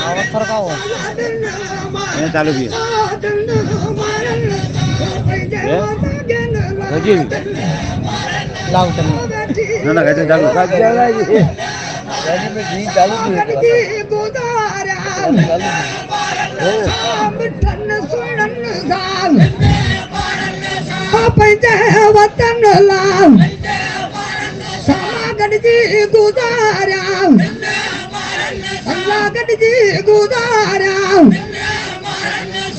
आवाज सरकाओ એને ચાલુ બી હજી लाओ चलो ના ના ગાડી ચાલુ गाड़ी में घी चालू की है वतन लाम सागड़ जी गुजारा सागड़ जी गुजारा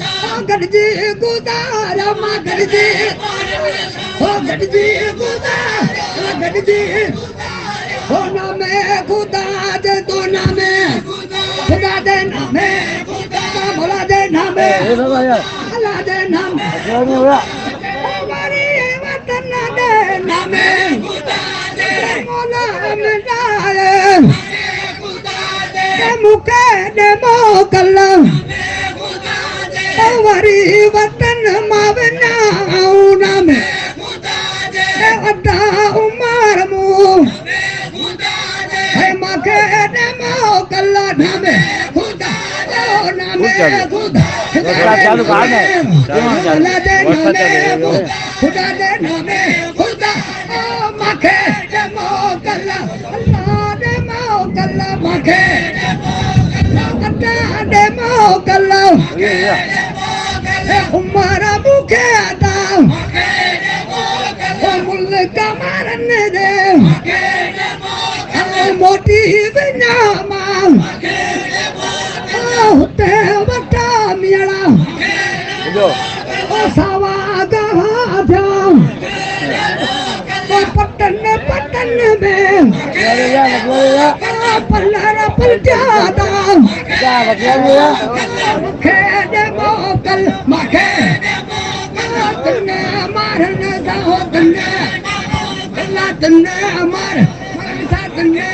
सागड़ जी गुजारा मागड़ जी गड़ जी गुजारा गड़ जी होना में खुदा दे दो नामे खुदा दे नामे भोला दे नामे अल्लाह दे नामे हमारी वतन दे नामे मौला में डाले मुके दे मोकलम हमारी वतन मावना नामे अदा उमर मु मके दे मोकला नामे खुदा नामे खुदा ચાલુ કામ ને खुदा दे नामे खुदा दे नामे खुदा मके दे मोकला अल्लाह दे मोकला मके अदा दे मोकला उमर मुके अदा मुल्क मारन दे मोटी बिनामा होते बता मियाला જો सावा गहा जाम पटन पटन में पल्लर पल जादा खेद मोकल मखे तन्ने मारन दा तन्ने तन्ने मार तन्ने